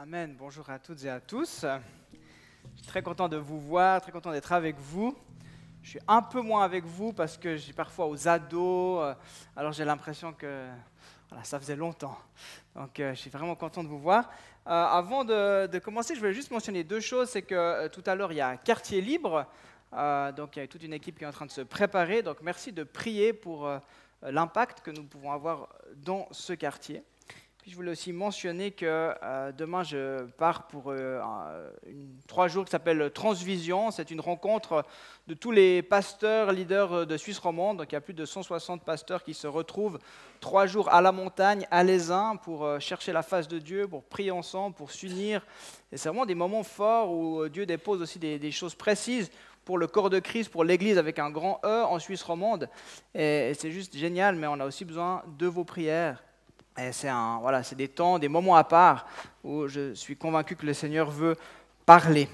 Amen. Bonjour à toutes et à tous. Je suis très content de vous voir, très content d'être avec vous. Je suis un peu moins avec vous parce que je suis parfois aux ados, alors j'ai l'impression que voilà, ça faisait longtemps. Donc je suis vraiment content de vous voir. Avant de commencer, je voulais juste mentionner deux choses. C'est que tout à l'heure, il y a un quartier libre. Donc il y a toute une équipe qui est en train de se préparer. Donc merci de prier pour l'impact que nous pouvons avoir dans ce quartier. Puis je voulais aussi mentionner que demain, je pars pour 3 jours qui s'appelle Transvision. C'est une rencontre de tous les pasteurs, leaders de Suisse romande. Donc il y a plus de 160 pasteurs qui se retrouvent 3 jours à la montagne, à l'Aisin, pour chercher la face de Dieu, pour prier ensemble, pour s'unir. Et c'est vraiment des moments forts où Dieu dépose aussi des choses précises pour le corps de Christ, pour l'Église avec un grand E en Suisse romande. Et c'est juste génial, mais on a aussi besoin de vos prières. Et c'est des temps, des moments à part où je suis convaincu que le Seigneur veut parler.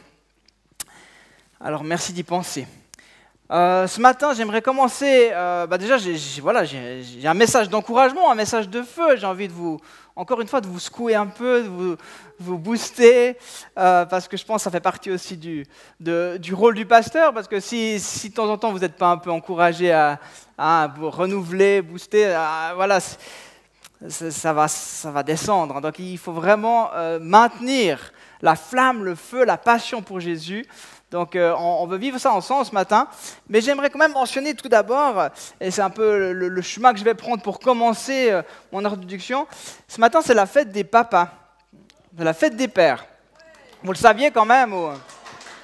Alors merci d'y penser. Ce matin, j'aimerais commencer. Déjà, j'ai un message d'encouragement, un message de feu. J'ai envie de encore une fois, de vous secouer un peu, de vous booster, parce que je pense que ça fait partie aussi du rôle du pasteur. Parce que si de temps en temps vous n'êtes pas un peu encouragé à vous renouveler, booster, ça va descendre. Donc il faut vraiment maintenir la flamme, le feu, la passion pour Jésus. Donc on veut vivre ça ensemble ce matin. Mais j'aimerais quand même mentionner tout d'abord, et c'est un peu le chemin que je vais prendre pour commencer mon introduction. Ce matin, c'est la fête des papas, c'est la fête des pères. Vous le saviez quand même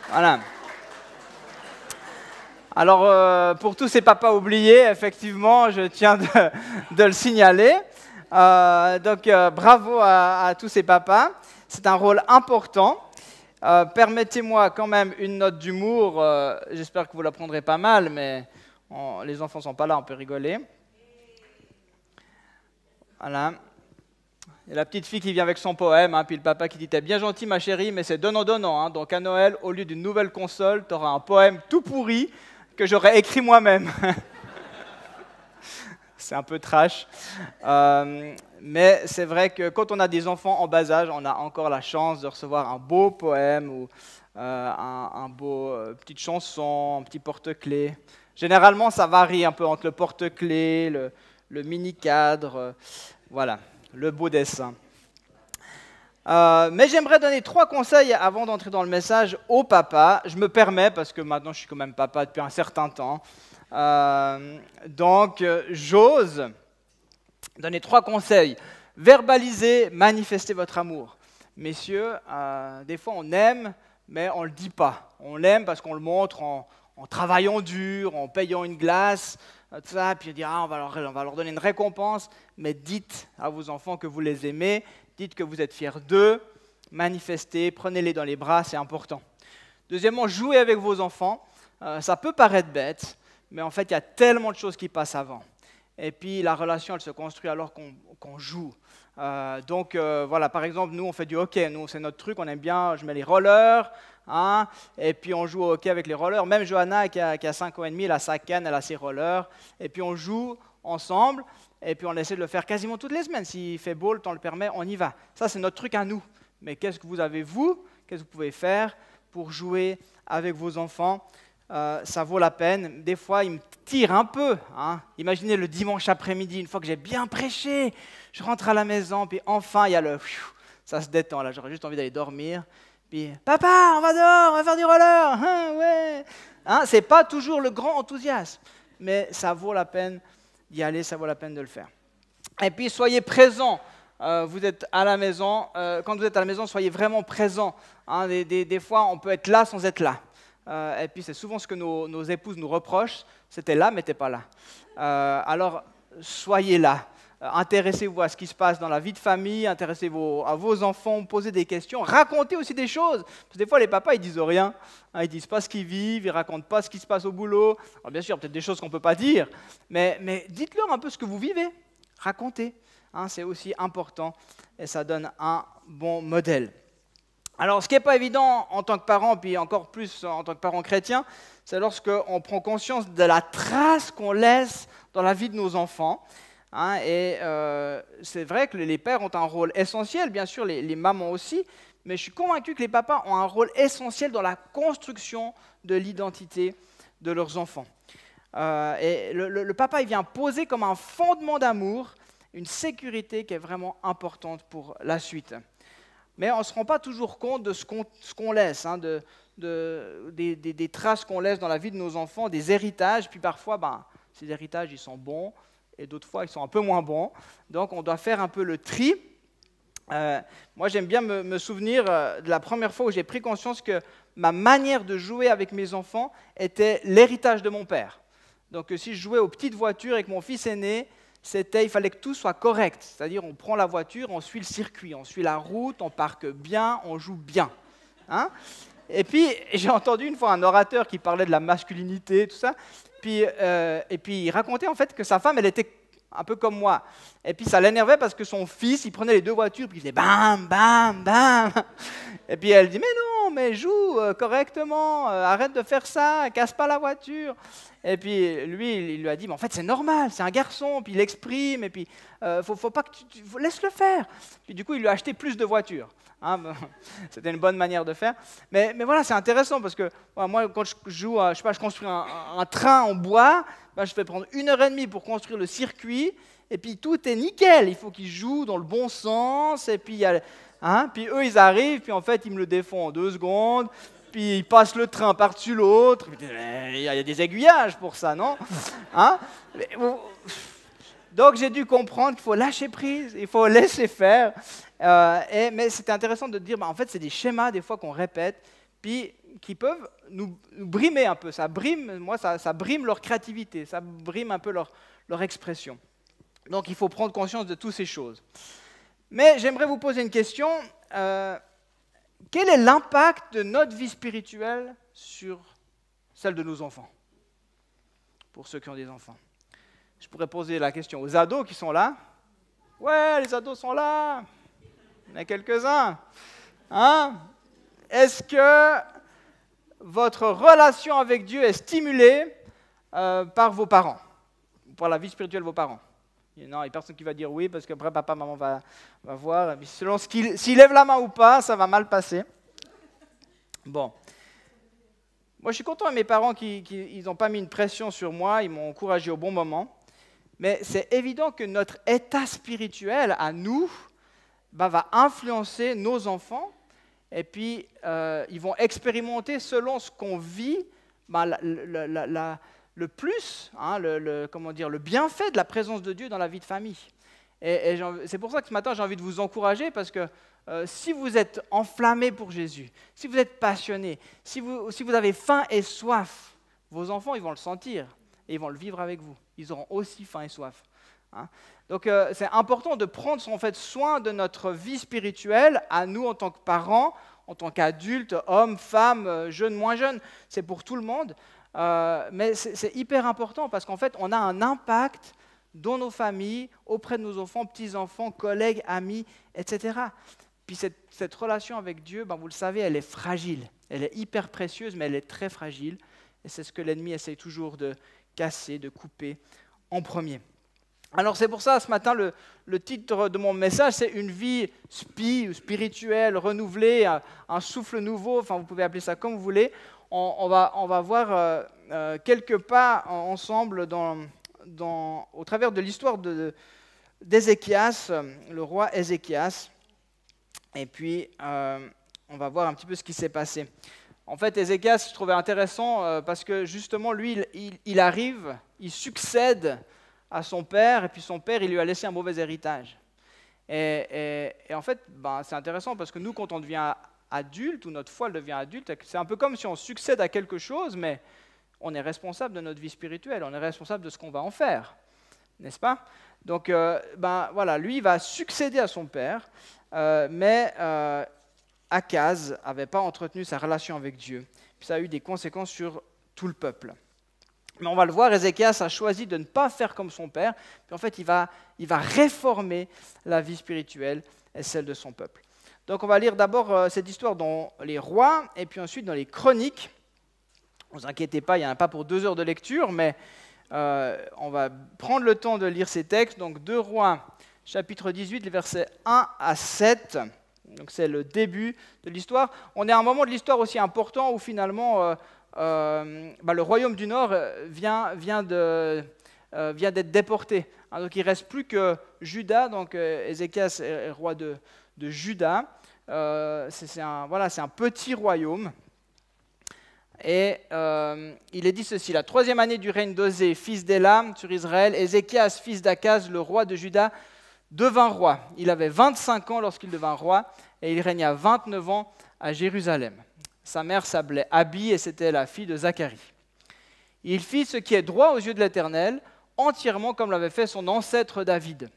Voilà. Alors pour tous ces papas oubliés, effectivement, je tiens de le signaler. Bravo à tous ces papas. C'est un rôle important. Permettez-moi quand même une note d'humour. J'espère que vous la prendrez pas mal, mais les enfants ne sont pas là, on peut rigoler. Voilà. Il y a la petite fille qui vient avec son poème, puis le papa qui dit « T'es bien gentil, ma chérie, mais c'est donnant-donnant. Donc à Noël, au lieu d'une nouvelle console, tu auras un poème tout pourri que j'aurais écrit moi-même. » C'est un peu trash. Mais c'est vrai que quand on a des enfants en bas âge, on a encore la chance de recevoir un beau poème ou un beau petite chanson, un petit porte-clés. Généralement, ça varie un peu entre le porte-clés, le mini-cadre, voilà, le beau dessin. Mais j'aimerais donner 3 conseils avant d'entrer dans le message au papa. Je me permets, parce que maintenant je suis quand même papa depuis un certain temps. J'ose donner 3 conseils. Verbalisez, manifestez votre amour. Messieurs, des fois on aime, mais on ne le dit pas. On l'aime parce qu'on le montre en travaillant dur, en payant une glace, tout ça, puis on dit on va leur donner une récompense, mais dites à vos enfants que vous les aimez, dites que vous êtes fiers d'eux, manifestez, prenez-les dans les bras, c'est important. Deuxièmement, jouez avec vos enfants. Ça peut paraître bête, mais en fait, il y a tellement de choses qui passent avant. Et puis, la relation, elle se construit alors qu'on joue. Voilà, par exemple, nous, on fait du hockey. Nous, c'est notre truc, on aime bien, je mets les rollers, et puis on joue au hockey avec les rollers. Même Johanna, qui a 5 ans et demi, elle a sa canne, elle a ses rollers. Et puis, on joue ensemble, et puis on essaie de le faire quasiment toutes les semaines. S'il fait beau, le temps le permet, on y va. Ça, c'est notre truc à nous. Mais qu'est-ce que vous avez, vous? Qu'est-ce que vous pouvez faire pour jouer avec vos enfants? Ça vaut la peine. Des fois, il me tire un peu. Imaginez le dimanche après-midi, une fois que j'ai bien prêché, je rentre à la maison, puis enfin, il y a ça se détend. Là, j'aurais juste envie d'aller dormir. Puis, papa, on va dehors, on va faire du roller. Ouais. C'est pas toujours le grand enthousiasme, mais ça vaut la peine d'y aller, ça vaut la peine de le faire. Et puis, soyez présents. Vous êtes à la maison. Quand vous êtes à la maison, soyez vraiment présents. Des fois, on peut être là sans être là. Et puis c'est souvent ce que nos épouses nous reprochent, c'était là mais t'es pas là. Alors soyez là, intéressez-vous à ce qui se passe dans la vie de famille, intéressez-vous à vos enfants, posez des questions, racontez aussi des choses. Parce que des fois les papas ils disent rien, ils disent pas ce qu'ils vivent, ils racontent pas ce qui se passe au boulot. Alors bien sûr peut-être des choses qu'on peut pas dire, mais dites-leur un peu ce que vous vivez, racontez. C'est aussi important et ça donne un bon modèle. Alors, ce qui n'est pas évident en tant que parent, puis encore plus en tant que parent chrétien, c'est lorsqu'on prend conscience de la trace qu'on laisse dans la vie de nos enfants. hein, et c'est vrai que les pères ont un rôle essentiel, bien sûr, les mamans aussi, mais je suis convaincu que les papas ont un rôle essentiel dans la construction de l'identité de leurs enfants. Et le papa, il vient poser comme un fondement d'amour une sécurité qui est vraiment importante pour la suite. Mais on ne se rend pas toujours compte de ce qu'on laisse, hein, des traces qu'on laisse dans la vie de nos enfants, des héritages, puis parfois, ces héritages, ils sont bons, et d'autres fois, ils sont un peu moins bons. Donc, on doit faire un peu le tri. Moi, j'aime bien me souvenir de la première fois où j'ai pris conscience que ma manière de jouer avec mes enfants était l'héritage de mon père. Donc, si je jouais aux petites voitures avec mon fils aîné, il fallait que tout soit correct. C'est-à-dire, on prend la voiture, on suit le circuit, on suit la route, on parque bien, on joue bien. Hein? Et puis, j'ai entendu une fois un orateur qui parlait de la masculinité, tout ça, et puis il racontait en fait que sa femme, elle était un peu comme moi. Et puis ça l'énervait parce que son fils, il prenait les deux voitures, puis il faisait bam, bam, bam. Et puis elle dit, mais non, mais joue correctement, arrête de faire ça, casse pas la voiture. Et puis lui, il lui a dit, mais en fait c'est normal, c'est un garçon, puis il exprime, et puis faut pas que laisse-le faire. Puis du coup, il lui a acheté plus de voitures. Hein, c'était une bonne manière de faire. Mais voilà, c'est intéressant parce que moi, quand je joue, je construis un train en bois, je vais prendre 1h30 pour construire le circuit, et puis tout est nickel. Il faut qu'ils jouent dans le bon sens, et puis, puis eux, ils arrivent, puis en fait, ils me le défont en 2 secondes, puis ils passent le train par-dessus l'autre. Il y a des aiguillages pour ça, non? Hein? Donc j'ai dû comprendre qu'il faut lâcher prise, il faut laisser faire. Mais c'était intéressant de dire, en fait, c'est des schémas des fois qu'on répète, puis qui peuvent nous brimer un peu. Ça brime leur créativité, ça brime un peu leur expression. Donc il faut prendre conscience de toutes ces choses. Mais j'aimerais vous poser une question. Quel est l'impact de notre vie spirituelle sur celle de nos enfants? Pour ceux qui ont des enfants. Je pourrais poser la question aux ados qui sont là. Ouais, les ados sont là. Il y en a quelques-uns. Hein? Est-ce que votre relation avec Dieu est stimulée par vos parents, par la vie spirituelle de vos parents? Il n'y a personne qui va dire oui, parce qu'après, papa, maman va voir. Et selon s'il lève la main ou pas, ça va mal passer. Bon. Moi, je suis content de mes parents qui n'ont pas mis une pression sur moi, ils m'ont encouragé au bon moment. Mais c'est évident que notre état spirituel, à nous, va influencer nos enfants. Et puis, ils vont expérimenter selon ce qu'on vit, le plus, hein, le bienfait de la présence de Dieu dans la vie de famille. Et c'est pour ça que ce matin, j'ai envie de vous encourager, parce que si vous êtes enflammé pour Jésus, si vous êtes passionné, si vous avez faim et soif, vos enfants, ils vont le sentir et ils vont le vivre avec vous. Ils auront aussi faim et soif. Hein. Donc, c'est important de prendre en fait soin de notre vie spirituelle, à nous en tant que parents, en tant qu'adultes, hommes, femmes, jeunes, moins jeunes. C'est pour tout le monde. Mais c'est hyper important parce qu'en fait, on a un impact dans nos familles, auprès de nos enfants, petits-enfants, collègues, amis, etc. Puis cette relation avec Dieu, vous le savez, elle est fragile. Elle est hyper précieuse, mais elle est très fragile. Et c'est ce que l'ennemi essaye toujours de casser, de couper en premier. Alors c'est pour ça, ce matin, le titre de mon message, c'est « Une vie spirituelle, renouvelée, un souffle nouveau », enfin vous pouvez appeler ça comme vous voulez. On va voir quelques pas ensemble au travers de l'histoire d'Ézéchias, le roi Ézéchias. Et puis, on va voir un petit peu ce qui s'est passé. En fait, Ézéchias, je trouvais intéressant parce que justement, lui, il arrive, il succède à son père, et puis son père, il lui a laissé un mauvais héritage. Et en fait, c'est intéressant parce que nous, quand on devient adulte, ou notre foi devient adulte, c'est un peu comme si on succède à quelque chose, mais on est responsable de notre vie spirituelle, on est responsable de ce qu'on va en faire, n'est-ce pas? Donc, voilà, lui, il va succéder à son père, mais Akaz n'avait pas entretenu sa relation avec Dieu. Puis ça a eu des conséquences sur tout le peuple. Mais on va le voir, Ézéchias a choisi de ne pas faire comme son père, puis en fait, il va réformer la vie spirituelle et celle de son peuple. Donc, on va lire d'abord cette histoire dans les rois, et puis ensuite dans les chroniques. Ne vous inquiétez pas, il n'y en a pas pour 2 heures de lecture, mais On va prendre le temps de lire ces textes. Donc 2 Rois, chapitre 18, les versets 1 à 7. Donc c'est le début de l'histoire. On est à un moment de l'histoire aussi important où finalement le royaume du Nord vient d'être déporté. Donc il ne reste plus que Juda, donc Ézéchias est roi de Juda. C'est un petit royaume. Et il est dit ceci: la 3e année du règne d'Osée, fils d'Élam, sur Israël, Ézéchias, fils d'Akaz, le roi de Juda, devint roi. Il avait 25 ans lorsqu'il devint roi, et il régna 29 ans à Jérusalem. Sa mère s'appelait Abi, et c'était la fille de Zacharie. Il fit ce qui est droit aux yeux de l'Éternel, entièrement comme l'avait fait son ancêtre David.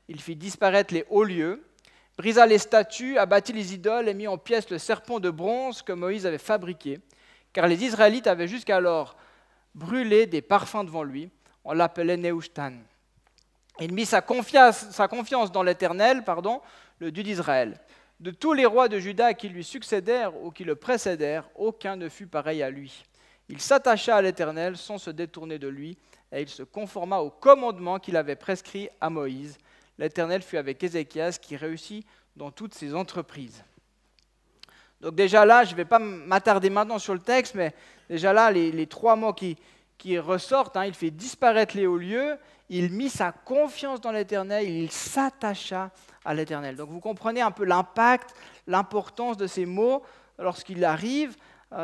Il fit disparaître les hauts lieux, brisa les statues, abattit les idoles et mit en pièces le serpent de bronze que Moïse avait fabriqué, car les Israélites avaient jusqu'alors brûlé des parfums devant lui. On l'appelait Nehushtan. Il mit sa confiance dans l'Éternel, le Dieu d'Israël. De tous les rois de Juda qui lui succédèrent ou qui le précédèrent, aucun ne fut pareil à lui. Il s'attacha à l'Éternel sans se détourner de lui, et il se conforma au commandement qu'il avait prescrit à Moïse. L'Éternel fut avec Ézéchias, qui réussit dans toutes ses entreprises. Donc déjà là, je ne vais pas m'attarder maintenant sur le texte, mais déjà là, les 3 mots qui ressortent, il fait disparaître les hauts lieux, il mit sa confiance dans l'Éternel, il s'attacha à l'Éternel. Donc vous comprenez un peu l'impact, l'importance de ces mots lorsqu'il arrive.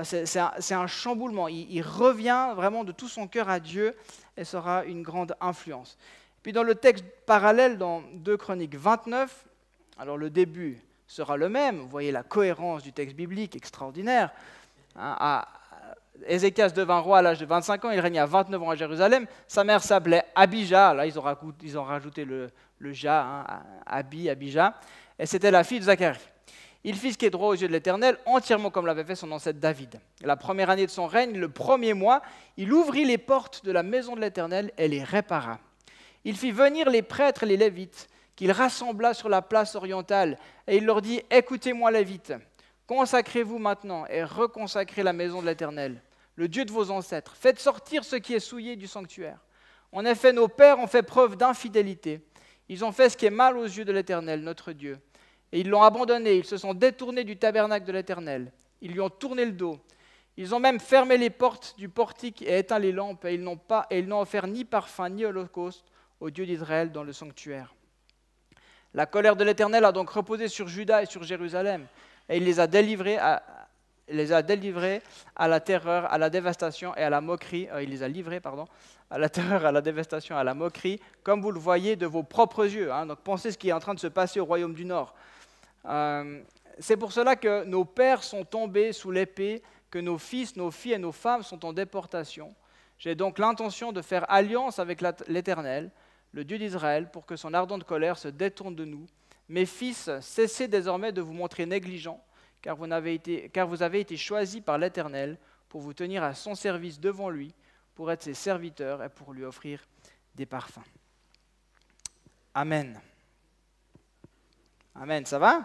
C'est un chamboulement. Il revient vraiment de tout son cœur à Dieu et ça aura une grande influence. Puis dans le texte parallèle, dans 2 Chroniques 29, alors le début sera le même. Vous voyez la cohérence du texte biblique extraordinaire. Ézéchias devint roi à l'âge de 25 ans, il régna 29 ans à Jérusalem. Sa mère s'appelait Abijah, là ils ont rajouté le Ja, Abijah, et c'était la fille de Zacharie. Il fit ce qui est droit aux yeux de l'Éternel, entièrement comme l'avait fait son ancêtre David. La première année de son règne, le 1er mois, il ouvrit les portes de la maison de l'Éternel et les répara. Il fit venir les prêtres et les Lévites, qu'il rassembla sur la place orientale, et il leur dit: « Écoutez-moi, Lévites, consacrez-vous maintenant et reconsacrez la maison de l'Éternel, le Dieu de vos ancêtres. Faites sortir ce qui est souillé du sanctuaire. En effet, nos pères ont fait preuve d'infidélité. Ils ont fait ce qui est mal aux yeux de l'Éternel, notre Dieu. Et ils l'ont abandonné, ils se sont détournés du tabernacle de l'Éternel. Ils lui ont tourné le dos. Ils ont même fermé les portes du portique et éteint les lampes, et ils n'ont offert ni parfum ni holocauste au Dieu d'Israël dans le sanctuaire. La colère de l'Éternel a donc reposé sur Juda et sur Jérusalem, et il les a délivrés à la terreur, à la dévastation et à la moquerie. Il les a livrés, à la terreur, à la dévastation, à la moquerie, comme vous le voyez de vos propres yeux. Donc pensez ce qui est en train de se passer au royaume du Nord. C'est pour cela que nos pères sont tombés sous l'épée, que nos fils, nos filles et nos femmes sont en déportation. J'ai donc l'intention de faire alliance avec l'Éternel, le Dieu d'Israël, pour que son ardente colère se détourne de nous. Mes fils, cessez désormais de vous montrer négligents, car vous avez été choisis par l'Éternel pour vous tenir à son service devant lui, pour être ses serviteurs et pour lui offrir des parfums. Amen. Amen, ça va ?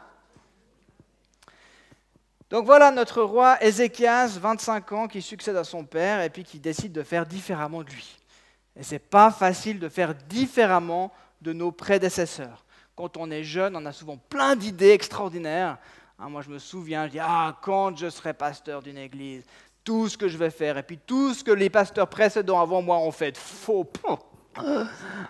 Donc voilà notre roi Ézéchias, 25 ans, qui succède à son père et puis qui décide de faire différemment de lui. Et ce n'est pas facile de faire différemment de nos prédécesseurs. Quand on est jeune, on a souvent plein d'idées extraordinaires. Moi, je me souviens, je dis, quand je serai pasteur d'une église, tout ce que je vais faire, et puis tout ce que les pasteurs précédents avant moi ont fait de faux.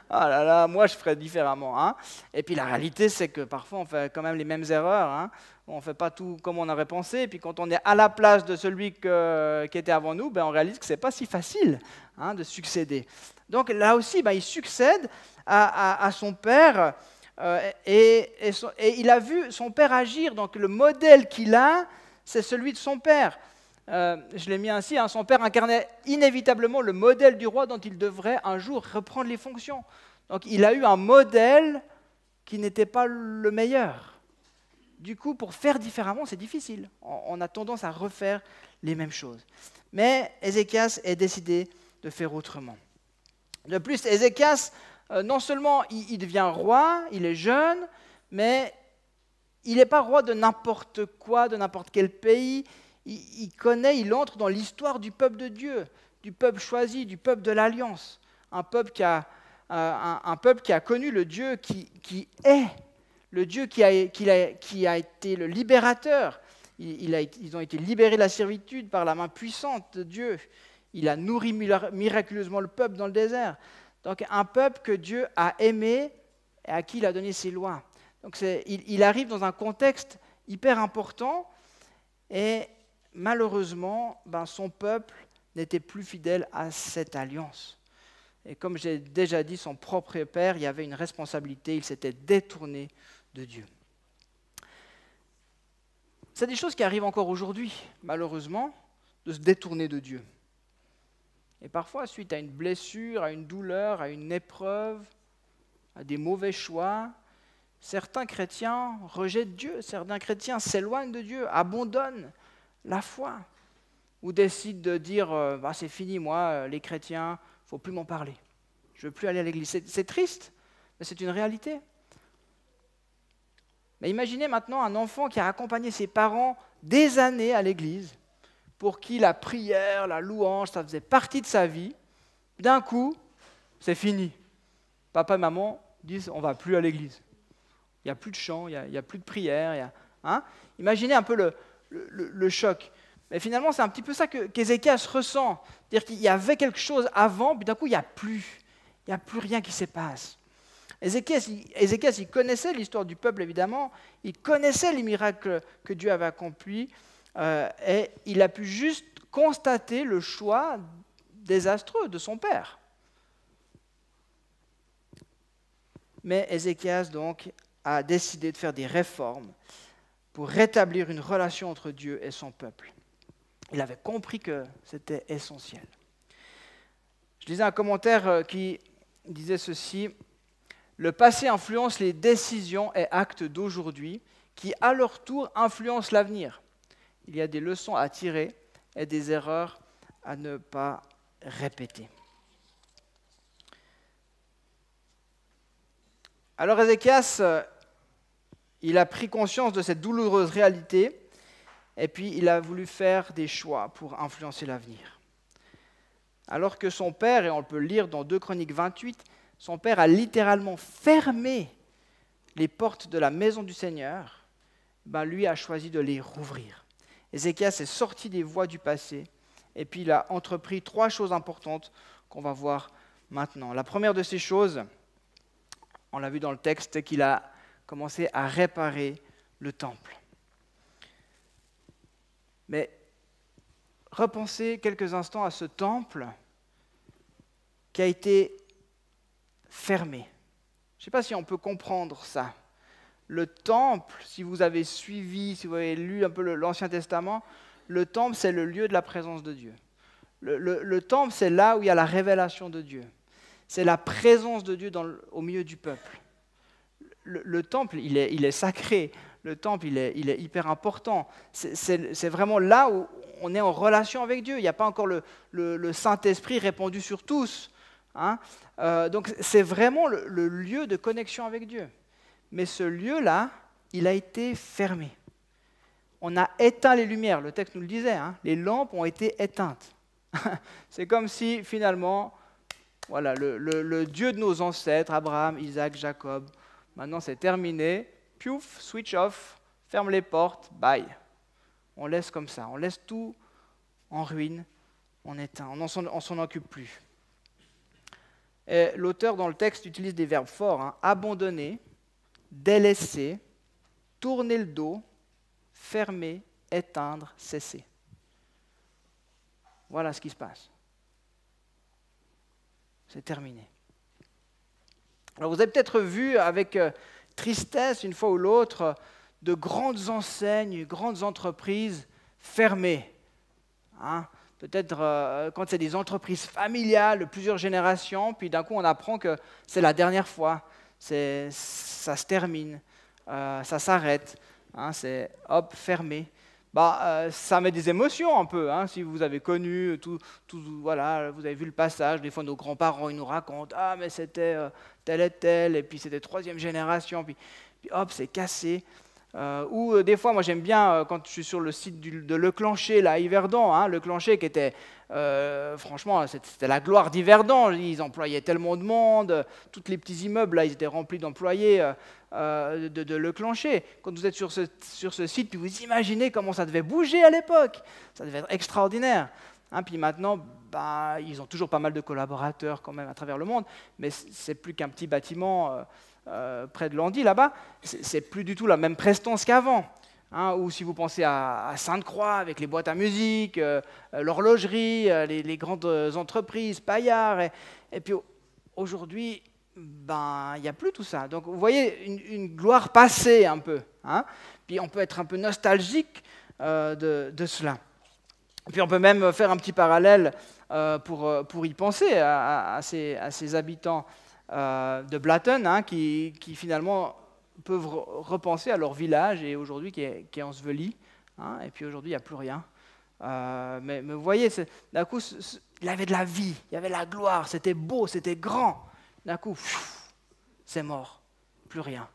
Ah là là, moi, je ferais différemment. Et puis la réalité, c'est que parfois, on fait quand même les mêmes erreurs. On ne fait pas tout comme on aurait pensé. Et puis quand on est à la place de celui qui était avant nous, on réalise que ce n'est pas si facile de succéder. Donc là aussi, il succède à son père. Et il a vu son père agir, donc le modèle qu'il a, c'est celui de son père. Je l'ai mis ainsi, son père incarnait inévitablement le modèle du roi dont il devrait un jour reprendre les fonctions. Donc il a eu un modèle qui n'était pas le meilleur. Du coup, pour faire différemment, c'est difficile. On a tendance à refaire les mêmes choses. Mais Ézéchias est décidé de faire autrement. De plus, Ézéchias, non seulement il devient roi, il est jeune, mais il n'est pas roi de n'importe quoi, de n'importe quel pays. Il entre dans l'histoire du peuple de Dieu, du peuple choisi, du peuple de l'Alliance. un peuple qui a connu le Dieu qui est, le Dieu qui a été le libérateur. Ils ont été libérés de la servitude par la main puissante de Dieu. Il a nourri miraculeusement le peuple dans le désert. Donc un peuple que Dieu a aimé et à qui il a donné ses lois. Donc il arrive dans un contexte hyper important et malheureusement, son peuple n'était plus fidèle à cette alliance. Et comme j'ai déjà dit, son propre père, il y avait une responsabilité, il s'était détourné de Dieu. C'est des choses qui arrivent encore aujourd'hui, malheureusement, de se détourner de Dieu. Et parfois, suite à une blessure, à une douleur, à une épreuve, à des mauvais choix, certains chrétiens rejettent Dieu, certains chrétiens s'éloignent de Dieu, abandonnent la foi, ou décident de dire c'est fini, moi, les chrétiens, il ne faut plus m'en parler. Je ne veux plus aller à l'église. C'est triste, mais c'est une réalité. Mais imaginez maintenant un enfant qui a accompagné ses parents des années à l'église, pour qui la prière, la louange, ça faisait partie de sa vie. D'un coup, c'est fini. Papa et maman disent on ne va plus à l'église. Il n'y a plus de chant, il n'y a plus de prière. Imaginez un peu le choc. Mais finalement, c'est un petit peu ça qu'Ézéchias ressent. C'est-à-dire qu'il y avait quelque chose avant, puis d'un coup, il n'y a plus. Il n'y a plus rien qui se passe. Ézéchias, il connaissait l'histoire du peuple, évidemment. Il connaissait les miracles que Dieu avait accomplis. Et il a pu juste constater le choix désastreux de son père. Mais Ézéchias, donc, a décidé de faire des réformes pour rétablir une relation entre Dieu et son peuple. Il avait compris que c'était essentiel. Je lisais un commentaire qui disait ceci: « Le passé influence les décisions et actes d'aujourd'hui qui, à leur tour, influencent l'avenir. Il y a des leçons à tirer et des erreurs à ne pas répéter. » Alors Ézéchias, il a pris conscience de cette douloureuse réalité et puis il a voulu faire des choix pour influencer l'avenir. Alors que son père, et on peut le lire dans 2 Chroniques 28, son père a littéralement fermé les portes de la maison du Seigneur, lui a choisi de les rouvrir. Ézéchias est sorti des voies du passé et puis il a entrepris 3 choses importantes qu'on va voir maintenant. La première de ces choses, on l'a vu dans le texte, c'est qu'il a commencé à réparer le temple. Mais repensez quelques instants à ce temple qui a été fermé. Je ne sais pas si on peut comprendre ça. Le temple, si vous avez suivi, si vous avez lu un peu l'Ancien Testament, le temple, c'est le lieu de la présence de Dieu. Le temple, c'est là où il y a la révélation de Dieu. C'est la présence de Dieu au milieu du peuple. Le temple, il est sacré. Le temple, il est hyper important. C'est vraiment là où on est en relation avec Dieu. Il n'y a pas encore le Saint-Esprit répandu sur tous. Donc c'est vraiment le lieu de connexion avec Dieu. Mais ce lieu-là, il a été fermé. On a éteint les lumières. Le texte nous le disait, les lampes ont été éteintes. C'est comme si finalement, voilà, le Dieu de nos ancêtres, Abraham, Isaac, Jacob, maintenant c'est terminé, piouf, switch off, ferme les portes, bye. On laisse comme ça, on laisse tout en ruine, on éteint, on s'en occupe plus. Et l'auteur dans le texte utilise des verbes forts, abandonner, délaisser, tourner le dos, fermer, éteindre, cesser. Voilà ce qui se passe. C'est terminé. Alors vous avez peut-être vu avec tristesse, une fois ou l'autre, de grandes enseignes, grandes entreprises fermées. Peut-être quand c'est des entreprises familiales de plusieurs générations, puis d'un coup on apprend que c'est la dernière fois, ça se termine, ça s'arrête, c'est hop, fermé. Ça met des émotions un peu, si vous avez connu tout, voilà, vous avez vu le passage, des fois nos grands-parents ils nous racontent, mais c'était tel et tel, et puis c'était 3e génération, puis hop, c'est cassé. Ou des fois, moi j'aime bien, quand je suis sur le site de Le Clancher, là, à Yverdon, hein, Le Clancher qui était, franchement, c'était la gloire d'Yverdon. Ils employaient tellement de monde, tous les petits immeubles, là, ils étaient remplis d'employés de Le Clancher. Quand vous êtes sur ce site, puis vous imaginez comment ça devait bouger à l'époque. Ça devait être extraordinaire. Hein, puis maintenant, bah, ils ont toujours pas mal de collaborateurs quand même à travers le monde, mais c'est plus qu'un petit bâtiment près de Landy, là-bas. C'est plus du tout la même prestance qu'avant. Hein, ou si vous pensez à Sainte-Croix, avec les boîtes à musique, l'horlogerie, les grandes entreprises, Paillard, et puis aujourd'hui, ben, il n'y a plus tout ça. Donc vous voyez une gloire passée un peu. Hein, puis on peut être un peu nostalgique de cela. Puis on peut même faire un petit parallèle pour y penser à ces habitants de Blatten, hein, qui finalement peuvent repenser à leur village et aujourd'hui qui est enseveli. Hein, et puis aujourd'hui, il n'y a plus rien. Mais vous voyez, d'un coup, il avait de la vie, il y avait la gloire, c'était beau, c'était grand. D'un coup, c'est mort, plus rien.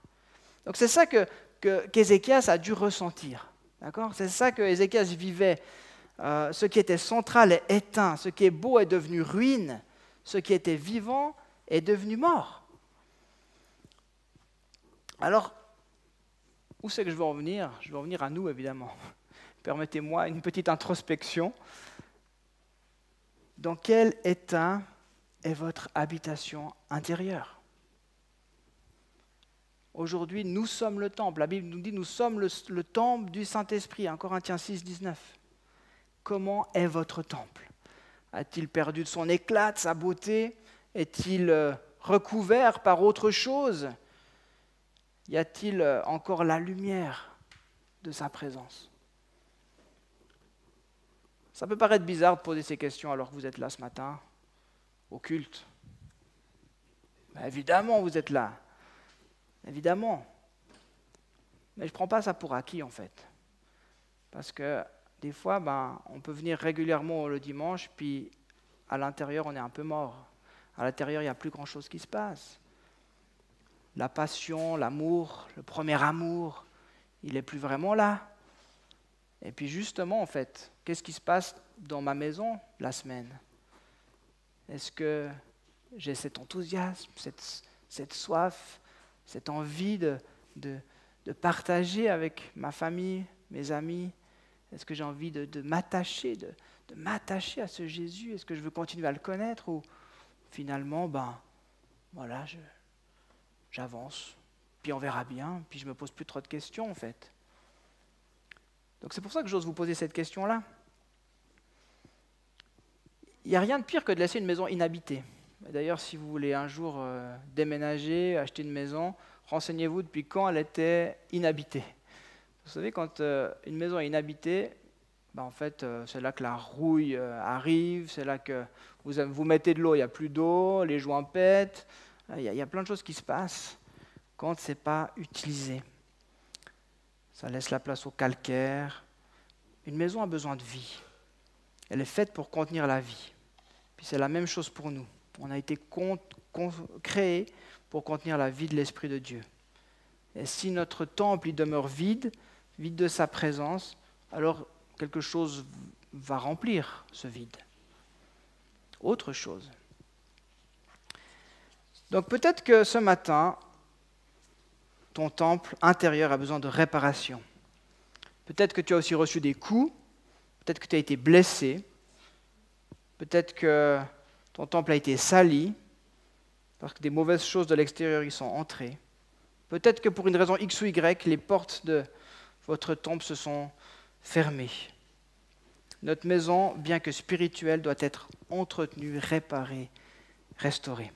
Donc c'est ça qu'Ézéchias a dû ressentir. D'accord ? C'est ça que Ézéchias vivait. Ce qui était central est éteint, ce qui est beau est devenu ruine, ce qui était vivant est devenu mort. Alors, où c'est que je veux en venir ? Je veux en venir à nous, évidemment. Permettez-moi une petite introspection. Dans quel état est votre habitation intérieure ? Aujourd'hui, nous sommes le temple. La Bible nous dit nous sommes le temple du Saint-Esprit, 1 Corinthiens 6, 19. Comment est votre temple ? A-t-il perdu de son éclat, de sa beauté ? Est-il recouvert par autre chose ? Y a-t-il encore la lumière de sa présence ? Ça peut paraître bizarre de poser ces questions alors que vous êtes là ce matin, au culte. Ben évidemment, vous êtes là. Évidemment. Mais je ne prends pas ça pour acquis, en fait. Parce que des fois, on peut venir régulièrement le dimanche, puis à l'intérieur, on est un peu mort. À l'intérieur, il n'y a plus grand-chose qui se passe. La passion, l'amour, le premier amour, il n'est plus vraiment là. Et puis justement, en fait, qu'est-ce qui se passe dans ma maison la semaine ? Est-ce que j'ai cet enthousiasme, cette soif, cette envie de partager avec ma famille, mes amis ? Est-ce que j'ai envie de m'attacher, de m'attacher à ce Jésus ? Est-ce que je veux continuer à le connaître ? Ou finalement, voilà, j'avance, puis on verra bien, puis je ne me pose plus trop de questions en fait. Donc c'est pour ça que j'ose vous poser cette question-là. Il n'y a rien de pire que de laisser une maison inhabitée. D'ailleurs, si vous voulez un jour déménager, acheter une maison, renseignez-vous depuis quand elle était inhabitée. Vous savez, quand une maison est inhabitée, en fait, c'est là que la rouille arrive, c'est là que vous mettez de l'eau, il n'y a plus d'eau, les joints pètent, il y a plein de choses qui se passent quand ce n'est pas utilisé. Ça laisse la place au calcaire. Une maison a besoin de vie. Elle est faite pour contenir la vie. Puis c'est la même chose pour nous. On a été créés pour contenir la vie de l'Esprit de Dieu. Et si notre temple il demeure vide de sa présence, alors quelque chose va remplir ce vide. Autre chose. Donc peut-être que ce matin, ton temple intérieur a besoin de réparation. Peut-être que tu as aussi reçu des coups, peut-être que tu as été blessé, peut-être que ton temple a été sali, parce que des mauvaises choses de l'extérieur y sont entrées. Peut-être que pour une raison X ou Y, les portes de votre temple se sont fermées. Notre maison, bien que spirituelle, doit être entretenue, réparée, restaurée.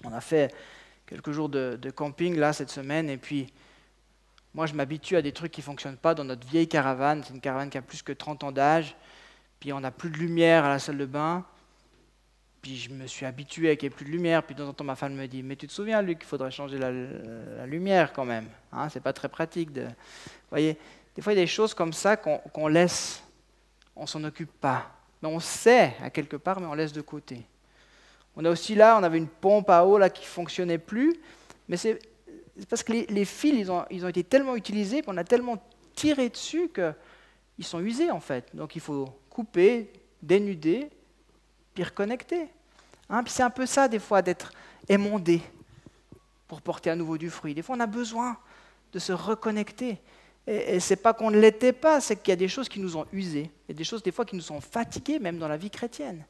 On a fait quelques jours de camping là cette semaine, et puis moi je m'habitue à des trucs qui ne fonctionnent pas dans notre vieille caravane. C'est une caravane qui a plus que 30 ans d'âge, puis on n'a plus de lumière à la salle de bain, puis je me suis habitué à qu'il n'y ait plus de lumière, puis de temps en temps ma femme me dit « Mais tu te souviens Luc, il faudrait changer la lumière quand même, hein, c'est pas très pratique. » Vous voyez, des fois il y a des choses comme ça qu'on laisse, on ne s'en occupe pas. Mais on sait à quelque part, mais on laisse de côté. On a aussi là, on avait une pompe à eau là, qui ne fonctionnait plus, mais C'est parce que les fils, ils ont été tellement utilisés, qu'on a tellement tiré dessus qu'ils sont usés en fait. Donc il faut couper, dénuder, puis reconnecter. Hein, puis c'est un peu ça des fois, d'être émondé pour porter à nouveau du fruit. Des fois on a besoin de se reconnecter. Et ce n'est pas qu'on ne l'était pas, c'est qu'il y a des choses qui nous ont usés. Il y a des choses des fois qui nous ont fatigués, même dans la vie chrétienne.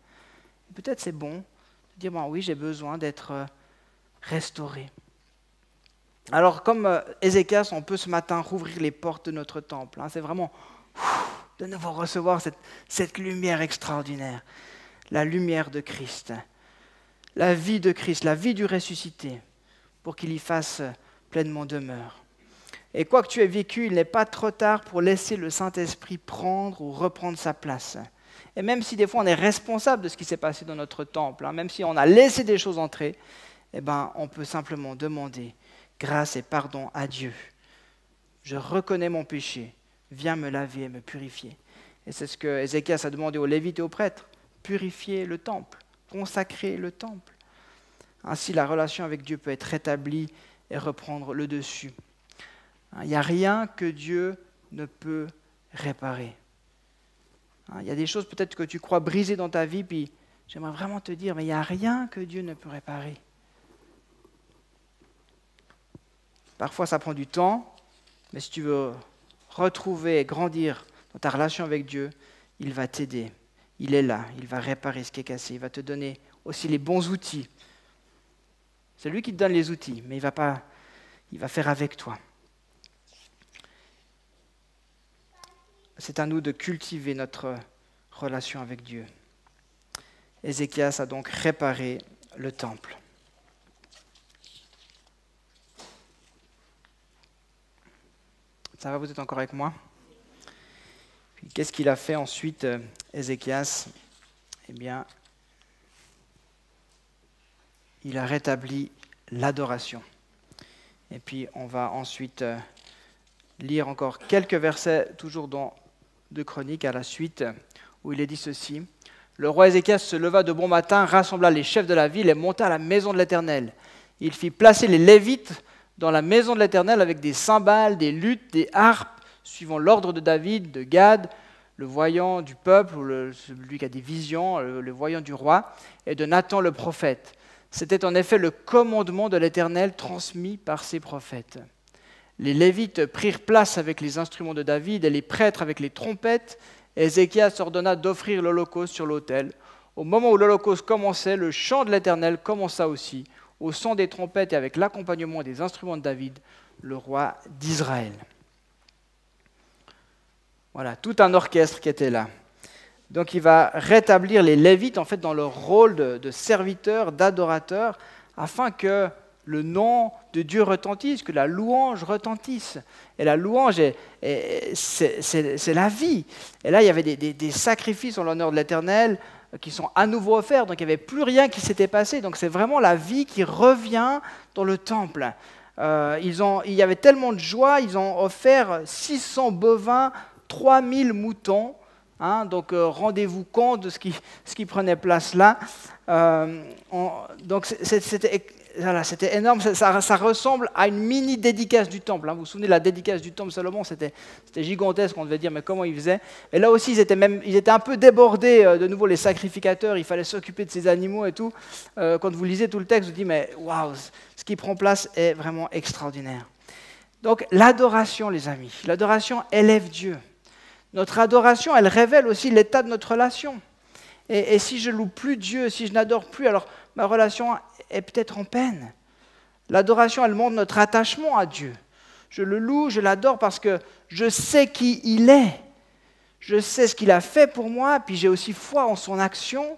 Et peut-être c'est bon de dire, bon, oui, j'ai besoin d'être restauré. Alors comme Ézéchias, on peut ce matin rouvrir les portes de notre temple. Hein, c'est vraiment de nouveau recevoir cette lumière extraordinaire. La lumière de Christ. La vie de Christ, la vie du ressuscité, pour qu'il y fasse pleinement demeure. Et quoi que tu aies vécu, il n'est pas trop tard pour laisser le Saint-Esprit prendre ou reprendre sa place. Et même si des fois on est responsable de ce qui s'est passé dans notre temple, hein, même si on a laissé des choses entrer, eh ben, on peut simplement demander grâce et pardon à Dieu. Je reconnais mon péché, viens me laver et me purifier. Et c'est ce que Ézéchias a demandé aux Lévites et aux prêtres, purifier le temple, consacrer le temple. Ainsi la relation avec Dieu peut être rétablie et reprendre le dessus. Il n'y a rien que Dieu ne peut réparer. Il y a des choses peut-être que tu crois brisées dans ta vie, puis j'aimerais vraiment te dire, mais il n'y a rien que Dieu ne peut réparer. Parfois ça prend du temps, mais si tu veux retrouver et grandir dans ta relation avec Dieu, il va t'aider. Il est là, il va réparer ce qui est cassé, il va te donner aussi les bons outils. C'est lui qui te donne les outils, mais il va faire avec toi. C'est à nous de cultiver notre relation avec Dieu. Ézéchias a donc réparé le temple. Ça va, vous êtes encore avec moi? Puis, qu'est-ce qu'il a fait ensuite, Ézéchias? Eh bien, il a rétabli l'adoration. Et puis, on va ensuite lire encore quelques versets, toujours dans 2 Chroniques à la suite, où il est dit ceci. Le roi Ézéchias se leva de bon matin, rassembla les chefs de la ville et monta à la maison de l'Éternel. Il fit placer les Lévites dans la maison de l'Éternel avec des cymbales, des luttes, des harpes, suivant l'ordre de David, de Gad, le voyant du peuple, ou celui qui a des visions, le voyant du roi, et de Nathan le prophète. C'était en effet le commandement de l'Éternel transmis par ses prophètes. Les Lévites prirent place avec les instruments de David et les prêtres avec les trompettes. Ézéchias ordonna d'offrir l'holocauste sur l'autel. Au moment où l'holocauste commençait, le chant de l'Éternel commença aussi, au son des trompettes et avec l'accompagnement des instruments de David, le roi d'Israël. Voilà, tout un orchestre qui était là. Donc il va rétablir les Lévites en fait dans leur rôle de serviteurs, d'adorateurs, afin que le nom de Dieu retentisse, que la louange retentisse. Et la louange, c'est la vie. Et là, il y avait des sacrifices en l'honneur de l'Éternel qui sont à nouveau offerts. Donc, il n'y avait plus rien qui s'était passé. Donc, c'est vraiment la vie qui revient dans le temple. Il y avait tellement de joie, ils ont offert 600 bovins, 3000 moutons. Hein, donc, rendez-vous compte de ce qui prenait place là. Donc, c'était énorme, ça ressemble à une mini dédicace du temple. Hein. Vous vous souvenez de la dédicace du temple Salomon, c'était gigantesque, on devait dire, mais comment ils faisaient? Et là aussi, ils étaient un peu débordés, de nouveau les sacrificateurs, il fallait s'occuper de ces animaux et tout. Quand vous lisez tout le texte, vous dites, mais waouh, ce qui prend place est vraiment extraordinaire. Donc l'adoration, les amis, l'adoration élève Dieu. Notre adoration, elle révèle aussi l'état de notre relation. Et si je loue plus Dieu, si je n'adore plus, alors ma relation est peut-être en peine. L'adoration, elle montre notre attachement à Dieu. Je le loue, je l'adore parce que je sais qui il est. Je sais ce qu'il a fait pour moi, puis j'ai aussi foi en son action.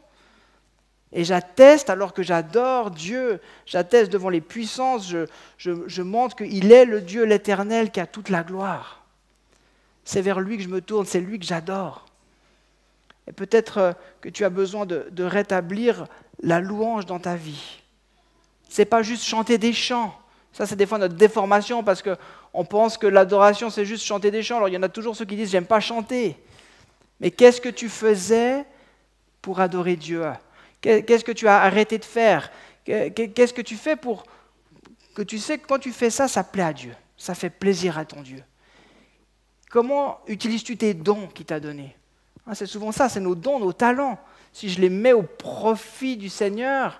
Et j'atteste, alors que j'adore Dieu, j'atteste devant les puissances, je montre qu'il est le Dieu, l'Éternel, qui a toute la gloire. C'est vers lui que je me tourne, c'est lui que j'adore. Et peut-être que tu as besoin de rétablir la louange dans ta vie. Ce n'est pas juste chanter des chants. Ça, c'est des fois notre déformation parce qu'on pense que l'adoration, c'est juste chanter des chants. Alors, il y en a toujours ceux qui disent « j'aime pas chanter ». Mais qu'est-ce que tu faisais pour adorer Dieu? Qu'est-ce que tu as arrêté de faire? Qu'est-ce que tu fais pour que tu sais que quand tu fais ça, ça plaît à Dieu, ça fait plaisir à ton Dieu. Comment utilises-tu tes dons qu'il t'a donnés? C'est souvent ça, c'est nos dons, nos talents. Si je les mets au profit du Seigneur,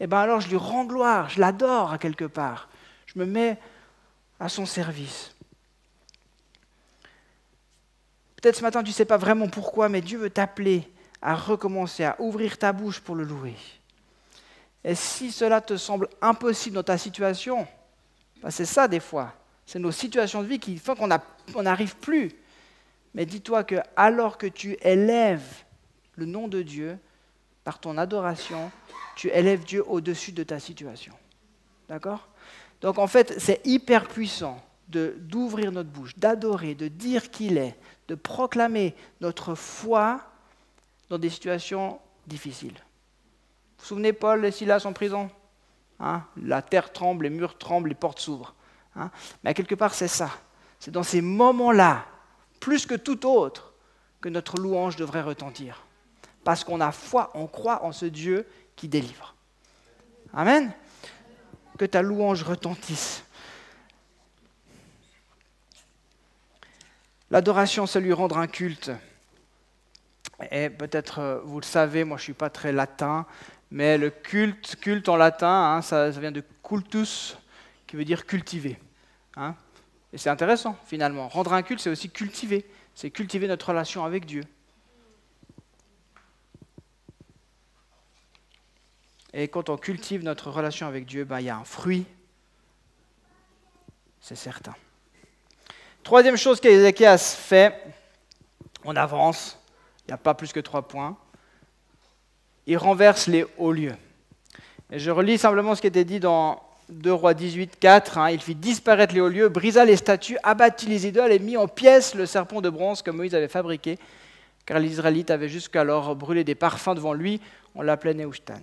eh ben alors je lui rends gloire, je l'adore à quelque part. Je me mets à son service. Peut-être ce matin, tu ne sais pas vraiment pourquoi, mais Dieu veut t'appeler à recommencer, à ouvrir ta bouche pour le louer. Et si cela te semble impossible dans ta situation, ben c'est ça des fois. C'est nos situations de vie qui font qu'on n'arrive plus. Mais dis-toi que alors que tu élèves le nom de Dieu, par ton adoration, tu élèves Dieu au-dessus de ta situation. D'accord? Donc en fait, c'est hyper puissant d'ouvrir notre bouche, d'adorer, de dire qu'il est, de proclamer notre foi dans des situations difficiles. Vous vous souvenez, Paul et Silas en prison? La terre tremble, les murs tremblent, les portes s'ouvrent. Mais quelque part, c'est ça. C'est dans ces moments-là, plus que tout autre, que notre louange devrait retentir. Parce qu'on a foi, on croit en ce Dieu qui délivre. Amen. Que ta louange retentisse. L'adoration, c'est lui rendre un culte. Et peut-être, vous le savez, moi je ne suis pas très latin, mais le culte en latin, ça vient de cultus, qui veut dire cultiver. Et c'est intéressant, finalement. Rendre un culte, c'est aussi cultiver. C'est cultiver notre relation avec Dieu. Et quand on cultive notre relation avec Dieu, il y a un fruit, c'est certain. Troisième chose qu'Ézéchias fait, on avance, il n'y a pas plus que 3 points, il renverse les hauts lieux. Et je relis simplement ce qui était dit dans 2 Rois 18, 4, il fit disparaître les hauts lieux, brisa les statues, abattit les idoles et mit en pièces le serpent de bronze que Moïse avait fabriqué, car les Israélites avaient jusqu'alors brûlé des parfums devant lui, on l'appelait Nehushtan.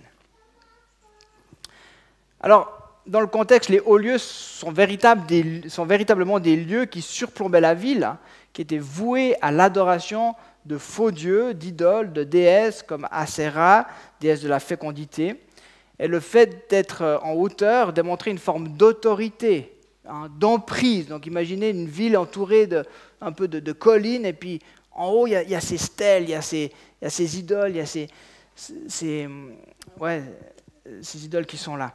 Alors, dans le contexte, les hauts lieux sont véritablement des lieux qui surplombaient la ville, qui étaient voués à l'adoration de faux dieux, d'idoles, de déesses comme Asherah, déesse de la fécondité. Et le fait d'être en hauteur démontrait une forme d'autorité, d'emprise. Donc imaginez une ville entourée un peu de collines, et puis en haut, il y a ces stèles, il y a ces idoles, il y a ces idoles qui sont là.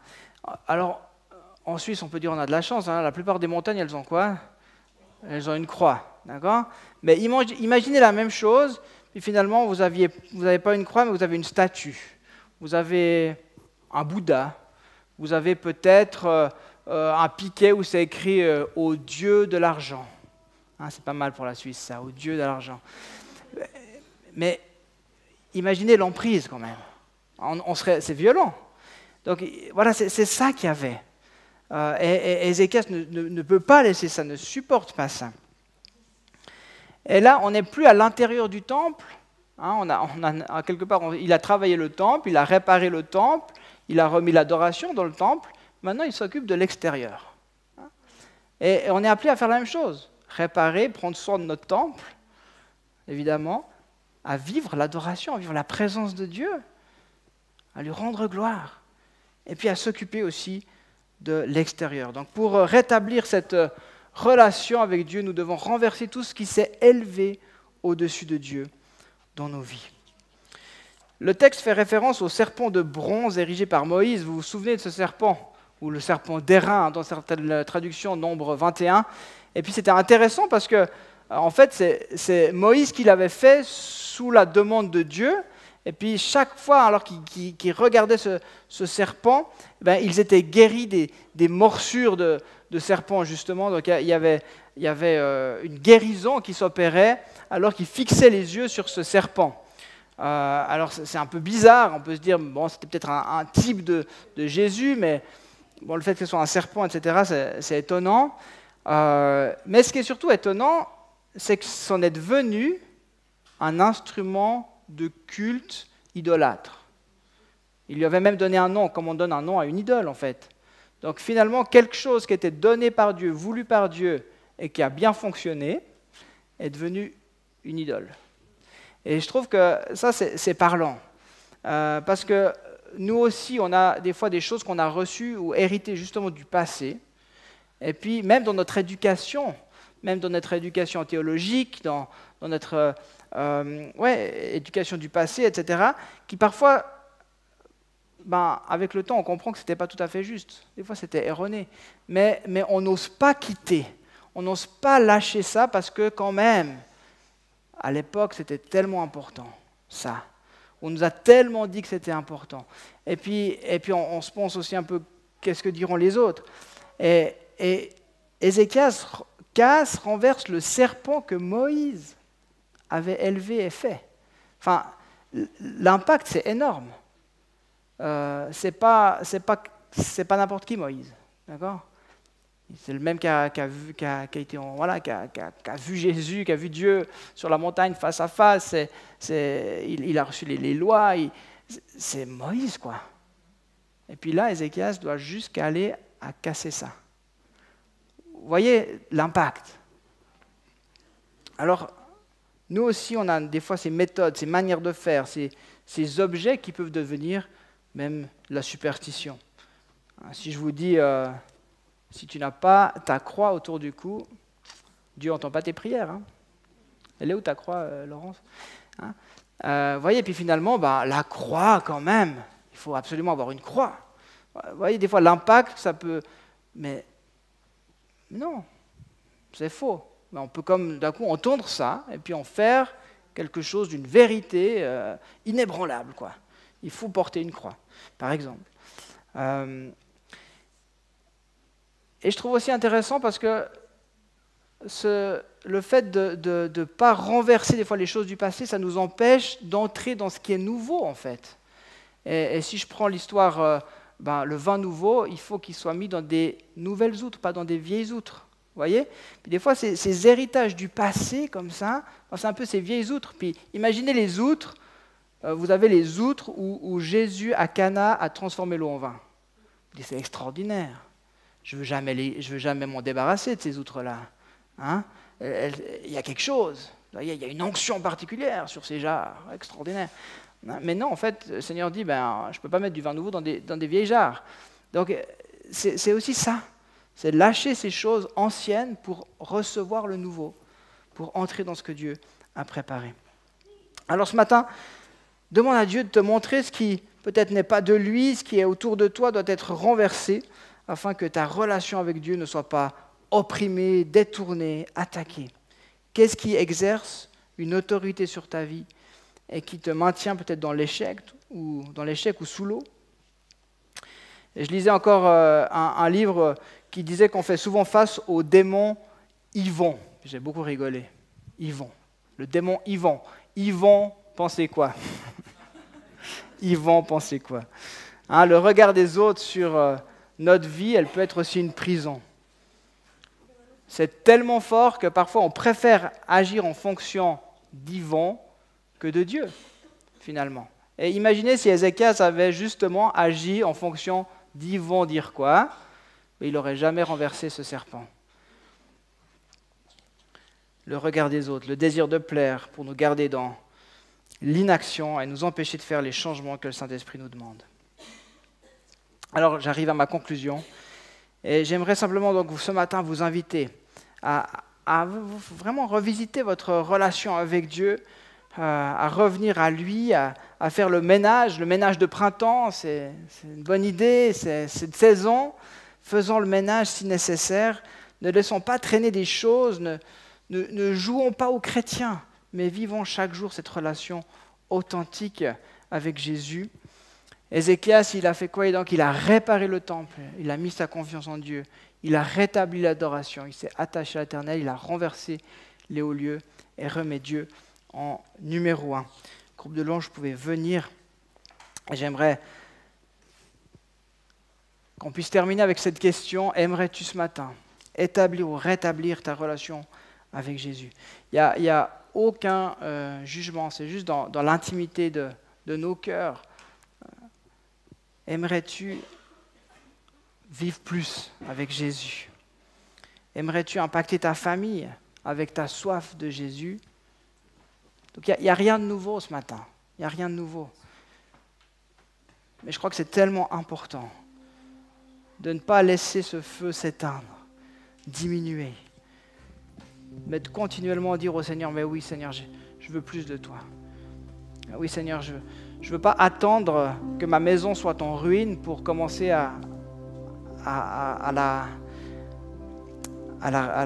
Alors, en Suisse, on peut dire qu'on a de la chance. La plupart des montagnes, elles ont quoi? Elles ont une croix, d'accord? Mais imaginez la même chose, puis finalement, vous n'avez pas une croix, mais vous avez une statue. Vous avez un Bouddha. Vous avez peut-être un piquet où c'est écrit « Au Dieu de l'argent ». C'est pas mal pour la Suisse, ça, « Au Dieu de l'argent ». Mais imaginez l'emprise quand même. C'est violent. Donc voilà, c'est ça qu'il y avait. Et Ézéchias ne peut pas laisser ça, ne supporte pas ça. Et là, on n'est plus à l'intérieur du temple. Quelque part, il a travaillé le temple, il a réparé le temple, il a remis l'adoration dans le temple. Maintenant, il s'occupe de l'extérieur. Et on est appelé à faire la même chose. Réparer, prendre soin de notre temple, évidemment, à vivre l'adoration, à vivre la présence de Dieu, à lui rendre gloire. Et puis à s'occuper aussi de l'extérieur. Donc pour rétablir cette relation avec Dieu, nous devons renverser tout ce qui s'est élevé au-dessus de Dieu dans nos vies. Le texte fait référence au serpent de bronze érigé par Moïse. Vous vous souvenez de ce serpent, ou le serpent d'airain dans certaines traductions, Nombre 21. Et puis c'était intéressant parce que, en fait, c'est Moïse qui l'avait fait sous la demande de Dieu. Et puis chaque fois, alors qu'ils regardaient ce serpent, ils étaient guéris des morsures de serpents, justement. Donc il y avait une guérison qui s'opérait alors qu'ils fixaient les yeux sur ce serpent. Alors c'est un peu bizarre, on peut se dire, bon, c'était peut-être un type de Jésus, mais bon, le fait que ce soit un serpent, etc., c'est étonnant. Mais ce qui est surtout étonnant, c'est que c'en est devenu un instrument de culte idolâtre. Il lui avait même donné un nom, comme on donne un nom à une idole, en fait. Donc finalement, quelque chose qui était donné par Dieu, voulu par Dieu, et qui a bien fonctionné, est devenu une idole. Et je trouve que ça, c'est parlant. Parce que nous aussi, on a des fois des choses qu'on a reçues ou héritées justement du passé. Et puis, même dans notre éducation théologique, dans notre éducation du passé, etc., qui parfois, avec le temps, on comprend que ce n'était pas tout à fait juste. Des fois, c'était erroné. Mais on n'ose pas quitter. On n'ose pas lâcher ça parce que quand même, à l'époque, c'était tellement important, ça. On nous a tellement dit que c'était important. Et puis on se pense aussi un peu, qu'est-ce que diront les autres? Et Ézéchias renverse le serpent que Moïse avait élevé et fait. Enfin, l'impact, c'est énorme. C'est pas n'importe qui, Moïse. D'accord? C'est le même qui a vu Jésus, qui a vu Dieu sur la montagne face à face. Il a reçu les lois. C'est Moïse, quoi. Et puis là, Ézéchias doit jusqu'à aller à casser ça. Vous voyez l'impact. Alors, nous aussi, on a des fois ces méthodes, ces manières de faire, ces objets qui peuvent devenir même la superstition. Si je vous dis, si tu n'as pas ta croix autour du cou, Dieu n'entend pas tes prières. Hein. Elle est où ta croix, Laurence? Vous voyez, puis finalement, la croix quand même, il faut absolument avoir une croix. Vous voyez, des fois, l'impact, ça peut... Mais non, c'est faux. Mais on peut comme d'un coup entendre ça et puis en faire quelque chose d'une vérité inébranlable, quoi. Il faut porter une croix, par exemple. Et je trouve aussi intéressant parce que le fait de ne pas renverser des fois les choses du passé, ça nous empêche d'entrer dans ce qui est nouveau, en fait. Et si je prends l'histoire, le vin nouveau, il faut qu'il soit mis dans des nouvelles outres, pas dans des vieilles outres. Vous voyez? Puis des fois, ces héritages du passé, comme ça, c'est un peu ces vieilles outres. Puis imaginez les outres, vous avez les outres où Jésus, à Cana, a transformé l'eau en vin. Vous dites, c'est extraordinaire. Je veux jamais m'en débarrasser de ces outres-là. Hein? Il y a quelque chose. Il y a une onction particulière sur ces jarres. Extraordinaire. Mais non, en fait, le Seigneur dit, je ne peux pas mettre du vin nouveau dans des vieilles jarres. Donc, c'est aussi ça. C'est lâcher ces choses anciennes pour recevoir le nouveau, pour entrer dans ce que Dieu a préparé. Alors ce matin, demande à Dieu de te montrer ce qui peut-être n'est pas de lui, ce qui est autour de toi doit être renversé, afin que ta relation avec Dieu ne soit pas opprimée, détournée, attaquée. Qu'est-ce qui exerce une autorité sur ta vie et qui te maintient peut-être dans l'échec ou sous l'eau? Et je lisais encore un livre qui disait qu'on fait souvent face au démon Yvon. J'ai beaucoup rigolé. Yvon. Le démon Yvon. Yvon pensait quoi? Yvon pensait quoi? Le regard des autres sur notre vie, elle peut être aussi une prison. C'est tellement fort que parfois on préfère agir en fonction d'Yvon que de Dieu, finalement. Et imaginez si Ézéchias avait justement agi en fonction d'Yvon dire quoi? Il n'aurait jamais renversé ce serpent. Le regard des autres, le désir de plaire pour nous garder dans l'inaction et nous empêcher de faire les changements que le Saint-Esprit nous demande. Alors j'arrive à ma conclusion et j'aimerais simplement donc ce matin vous inviter à vraiment revisiter votre relation avec Dieu, à revenir à lui, à faire le ménage de printemps, c'est une bonne idée, c'est une saison. Faisons le ménage si nécessaire, ne laissons pas traîner des choses, ne jouons pas aux chrétiens, mais vivons chaque jour cette relation authentique avec Jésus. Ézéchias, il a fait quoi? Donc, il a réparé le temple, il a mis sa confiance en Dieu, il a rétabli l'adoration, il s'est attaché à l'Éternel, il a renversé les hauts lieux et remet Dieu en numéro 1. Groupe de louanges, vous pouvez venir. Et j'aimerais qu'on puisse terminer avec cette question: aimerais-tu ce matin établir ou rétablir ta relation avec Jésus? Il n'y a aucun jugement, c'est juste dans l'intimité de nos cœurs. Aimerais-tu vivre plus avec Jésus? Aimerais-tu impacter ta famille avec ta soif de Jésus? Donc il n'y a rien de nouveau ce matin. Il n'y a rien de nouveau. Mais je crois que c'est tellement important de ne pas laisser ce feu s'éteindre, diminuer, mais de continuellement dire au Seigneur, mais oui Seigneur, je veux plus de toi. Oui Seigneur, je ne veux pas attendre que ma maison soit en ruine pour commencer à la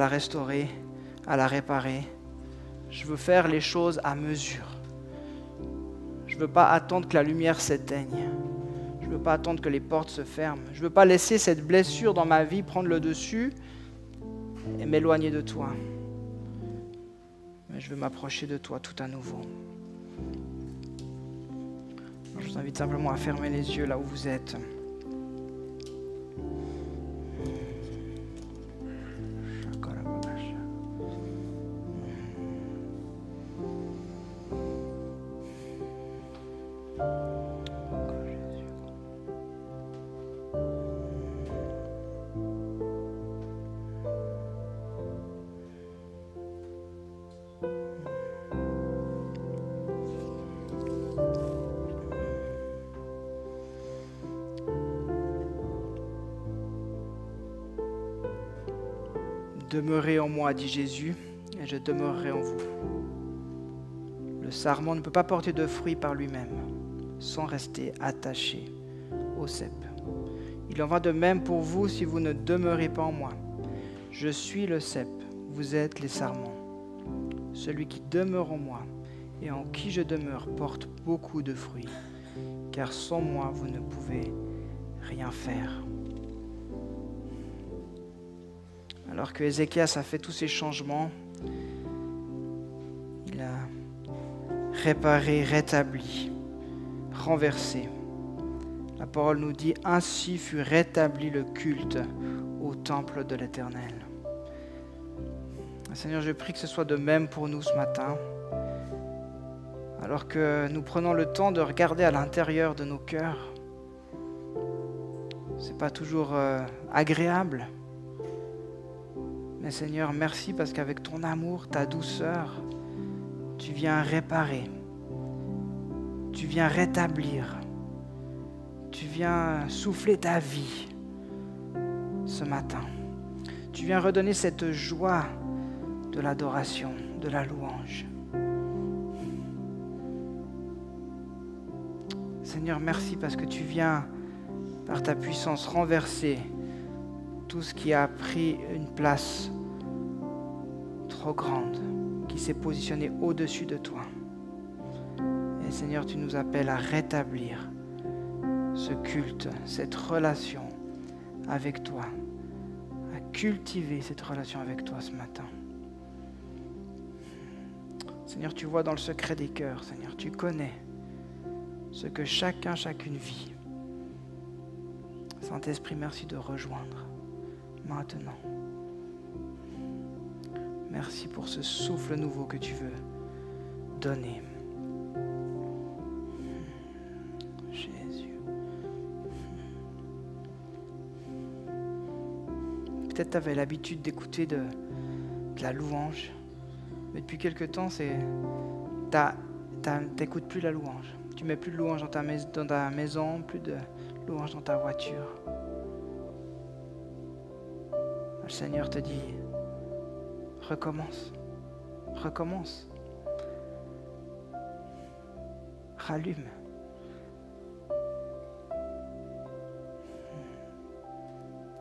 restaurer, à la réparer. Je veux faire les choses à mesure. Je ne veux pas attendre que la lumière s'éteigne. Je ne veux pas attendre que les portes se ferment. Je ne veux pas laisser cette blessure dans ma vie prendre le dessus et m'éloigner de toi. Mais je veux m'approcher de toi tout à nouveau. Je vous invite simplement à fermer les yeux là où vous êtes. Demeurez en moi, dit Jésus, et je demeurerai en vous. Le sarment ne peut pas porter de fruits par lui-même, sans rester attaché au cep. Il en va de même pour vous si vous ne demeurez pas en moi. Je suis le cep, vous êtes les sarments. Celui qui demeure en moi et en qui je demeure porte beaucoup de fruits, car sans moi vous ne pouvez rien faire. Alors que Ézéchias a fait tous ces changements, il a réparé, rétabli, renversé. La parole nous dit « Ainsi fut rétabli le culte au temple de l'Éternel ». Seigneur, je prie que ce soit de même pour nous ce matin, alors que nous prenons le temps de regarder à l'intérieur de nos cœurs. Ce n'est pas toujours agréable. Mais Seigneur, merci parce qu'avec ton amour, ta douceur, tu viens réparer, tu viens rétablir, tu viens souffler ta vie ce matin. Tu viens redonner cette joie de l'adoration, de la louange. Seigneur, merci parce que tu viens, par ta puissance, renverser tout ce qui a pris une place trop grande, qui s'est positionné au-dessus de toi. Et Seigneur, tu nous appelles à rétablir ce culte, cette relation avec toi, à cultiver cette relation avec toi ce matin. Seigneur, tu vois dans le secret des cœurs, Seigneur, tu connais ce que chacune vit. Saint-Esprit, merci de rejoindre maintenant. Merci pour ce souffle nouveau que tu veux donner. Jésus. Peut-être tu avais l'habitude d'écouter de la louange, mais depuis quelque temps, t'écoutes plus la louange. Tu mets plus de louange dans ta maison, plus de louange dans ta voiture. Le Seigneur te dit, recommence, recommence, rallume.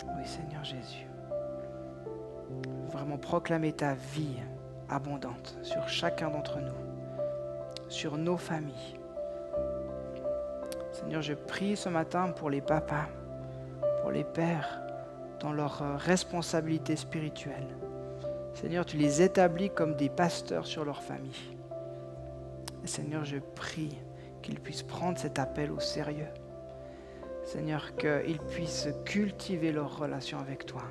Oui, Seigneur Jésus, vraiment proclamer ta vie abondante sur chacun d'entre nous, sur nos familles. Seigneur, je prie ce matin pour les papas, pour les pères, dans leur responsabilité spirituelle. Seigneur, tu les établis comme des pasteurs sur leur famille. Et Seigneur, je prie qu'ils puissent prendre cet appel au sérieux. Seigneur, qu'ils puissent cultiver leur relation avec toi.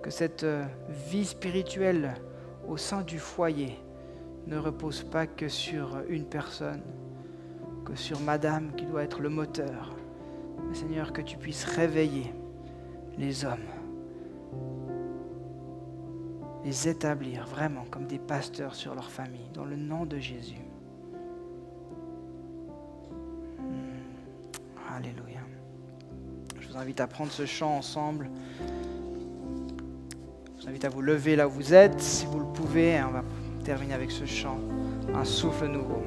Que cette vie spirituelle au sein du foyer ne repose pas que sur une personne, que sur madame qui doit être le moteur. Mais Seigneur, que tu puisses réveiller les hommes, les établir vraiment comme des pasteurs sur leur famille, dans le nom de Jésus. vous invite à prendre ce chant ensemble. Je vous invite à vous lever là où vous êtes, si vous le pouvez. On va terminer avec ce chant, un souffle nouveau.